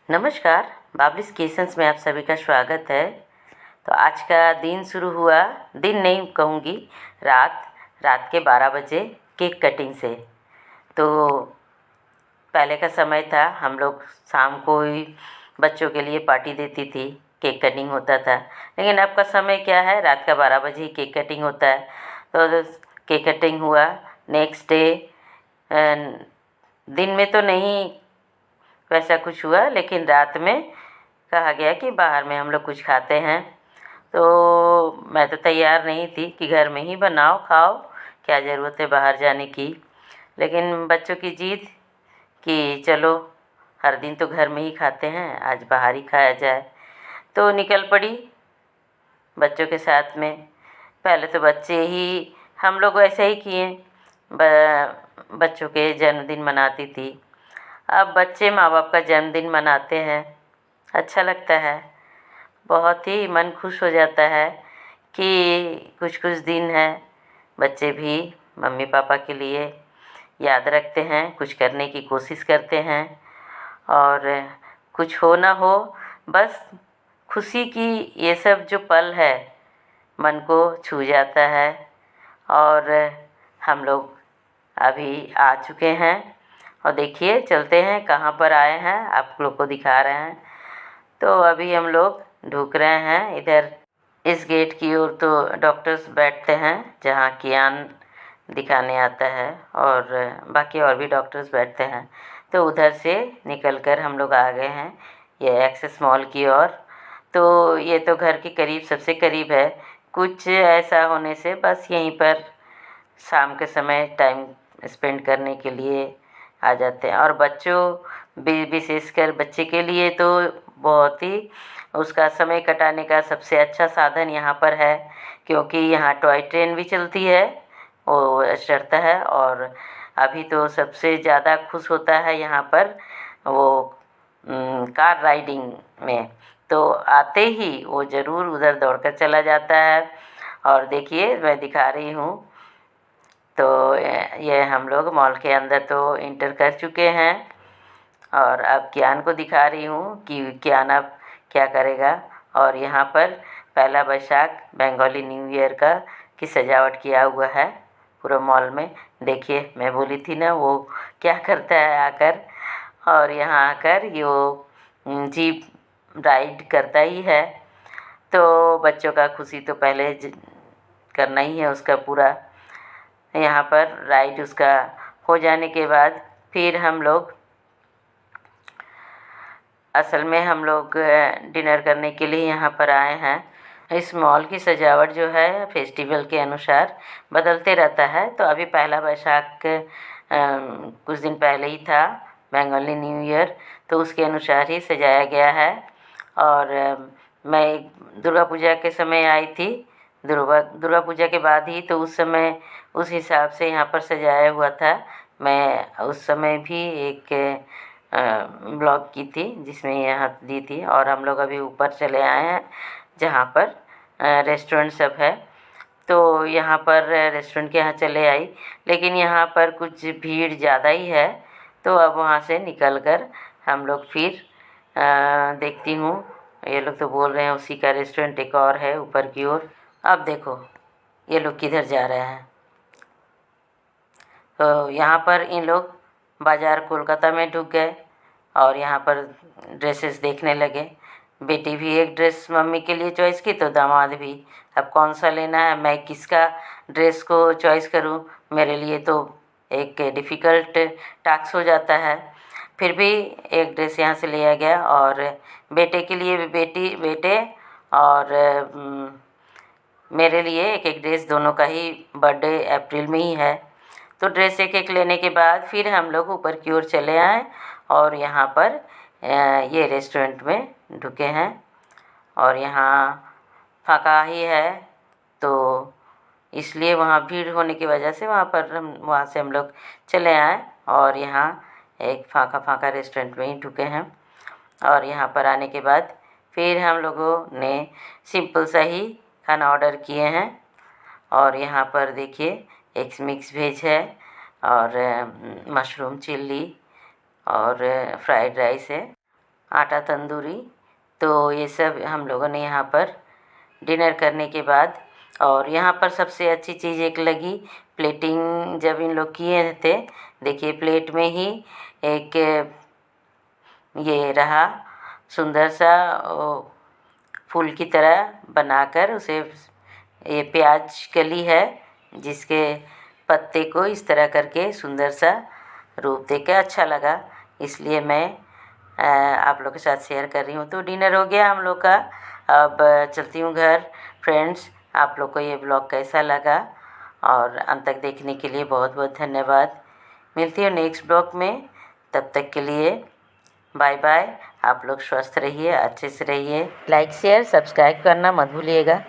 नमस्कार। बाबलिस किचन्स में आप सभी का स्वागत है। तो आज का दिन शुरू हुआ, दिन नहीं कहूँगी, रात रात के 12 बजे केक कटिंग से। तो पहले का समय था, हम लोग शाम को ही बच्चों के लिए पार्टी देती थी, केक कटिंग होता था। लेकिन अब का समय क्या है, रात का 12 बजे ही केक कटिंग होता है। तो केक कटिंग हुआ। नेक्स्ट डे दिन में तो नहीं वैसा कुछ हुआ, लेकिन रात में कहा गया कि बाहर में हम लोग कुछ खाते हैं। तो मैं तो तैयार नहीं थी कि घर में ही बनाओ खाओ, क्या ज़रूरत है बाहर जाने की। लेकिन बच्चों की जिद कि चलो हर दिन तो घर में ही खाते हैं, आज बाहर ही खाया जाए। तो निकल पड़ी बच्चों के साथ में। पहले तो बच्चे ही, हम लोग ऐसे ही किए, बच्चों के जन्मदिन मनाती थी। अब बच्चे माँ बाप का जन्मदिन मनाते हैं, अच्छा लगता है, बहुत ही मन खुश हो जाता है कि कुछ कुछ दिन है बच्चे भी मम्मी पापा के लिए याद रखते हैं, कुछ करने की कोशिश करते हैं। और कुछ हो ना हो, बस खुशी की ये सब जो पल है मन को छू जाता है। और हम लोग अभी आ चुके हैं और देखिए चलते हैं, कहाँ पर आए हैं आप लोग को दिखा रहे हैं। तो अभी हम लोग ढूक रहे हैं इधर इस गेट की ओर। तो डॉक्टर्स बैठते हैं जहाँ कियान दिखाने आता है, और बाकी और भी डॉक्टर्स बैठते हैं। तो उधर से निकलकर हम लोग आ गए हैं ये एक्सेस मॉल की ओर। तो ये तो घर के करीब, सबसे करीब है। कुछ ऐसा होने से बस यहीं पर शाम के समय टाइम स्पेंड करने के लिए आ जाते हैं। और बच्चों विशेषकर बच्चे के लिए तो बहुत ही उसका समय कटाने का सबसे अच्छा साधन यहाँ पर है, क्योंकि यहाँ टॉय ट्रेन भी चलती है, वो चढ़ता है। और अभी तो सबसे ज़्यादा खुश होता है यहाँ पर वो कार राइडिंग में। तो आते ही वो ज़रूर उधर दौड़कर चला जाता है। और देखिए मैं दिखा रही हूँ। तो ये हम लोग मॉल के अंदर तो इंटर कर चुके हैं, और अब कियान को दिखा रही हूँ कि कियान अब क्या करेगा। और यहाँ पर पहला बैसाख बंगाली न्यू ईयर का की सजावट किया हुआ है पूरा मॉल में। देखिए मैं बोली थी ना, वो क्या करता है आकर, और यहाँ आकर ये वो जीप राइड करता ही है। तो बच्चों का खुशी तो पहले करना ही है उसका पूरा। यहाँ पर राइड उसका हो जाने के बाद फिर हम लोग असल में हम लोग डिनर करने के लिए यहाँ पर आए हैं। इस मॉल की सजावट जो है फेस्टिवल के अनुसार बदलते रहता है। तो अभी पहला बैसाख कुछ दिन पहले ही था, बंगाली न्यू ईयर, तो उसके अनुसार ही सजाया गया है। और मैं दुर्गा पूजा के समय आई थी, दुर्गा पूजा के बाद ही, तो उस समय उस हिसाब से यहाँ पर सजाया हुआ था। मैं उस समय भी एक ब्लॉग की थी जिसमें यहाँ दी थी। और हम लोग अभी ऊपर चले आए हैं जहाँ पर रेस्टोरेंट सब है। तो यहाँ पर रेस्टोरेंट के यहाँ चले आई, लेकिन यहाँ पर कुछ भीड़ ज़्यादा ही है। तो अब वहाँ से निकल कर हम लोग फिर देखती हूँ। ये लोग तो बोल रहे हैं उसी का रेस्टोरेंट एक और है ऊपर की ओर। अब देखो ये लोग किधर जा रहे हैं। तो यहाँ पर इन लोग बाज़ार कोलकाता में ढुक गए और यहाँ पर ड्रेसेस देखने लगे। बेटी भी एक ड्रेस मम्मी के लिए चॉइस की, तो दामाद भी। अब कौन सा लेना है, मैं किसका ड्रेस को चॉइस करूँ, मेरे लिए तो एक डिफ़िकल्ट टास्क हो जाता है। फिर भी एक ड्रेस यहाँ से लिया गया, और बेटे के लिए भी बेटे और मेरे लिए एक एक ड्रेस, दोनों का ही बर्थडे अप्रैल में ही है। तो ड्रेस एक एक लेने के बाद फिर हम लोग ऊपर की ओर चले आए, और यहाँ पर ये रेस्टोरेंट में ढुके हैं। और यहाँ फाका ही है, तो इसलिए वहाँ भीड़ होने की वजह से वहाँ से हम लोग चले आए, और यहाँ एक फाका फाका रेस्टोरेंट में ही ढुके हैं। और यहाँ पर आने के बाद फिर हम लोगों ने सिंपल सा ही खाना ऑर्डर किए हैं। और यहाँ पर देखिए एक मिक्स वेज है, और मशरूम चिल्ली और फ्राइड राइस है। आटा तंदूरी। तो ये सब हम लोगों ने यहाँ पर डिनर करने के बाद, और यहाँ पर सबसे अच्छी चीज़ एक लगी, प्लेटिंग जब इन लोग किए थे, देखिए प्लेट में ही एक ये रहा सुंदर सा फूल की तरह बनाकर, उसे ये प्याज कली है जिसके पत्ते को इस तरह करके सुंदर सा रूप देकर अच्छा लगा, इसलिए मैं आप लोग के साथ शेयर कर रही हूँ। तो डिनर हो गया हम लोग का, अब चलती हूँ घर। फ्रेंड्स, आप लोग को ये ब्लॉग कैसा लगा और अंत तक देखने के लिए बहुत बहुत धन्यवाद। मिलती हूँ नेक्स्ट ब्लॉग में, तब तक के लिए बाय बाय। आप लोग स्वस्थ रहिए, अच्छे से रहिए। लाइक शेयर सब्सक्राइब करना मत भूलिएगा।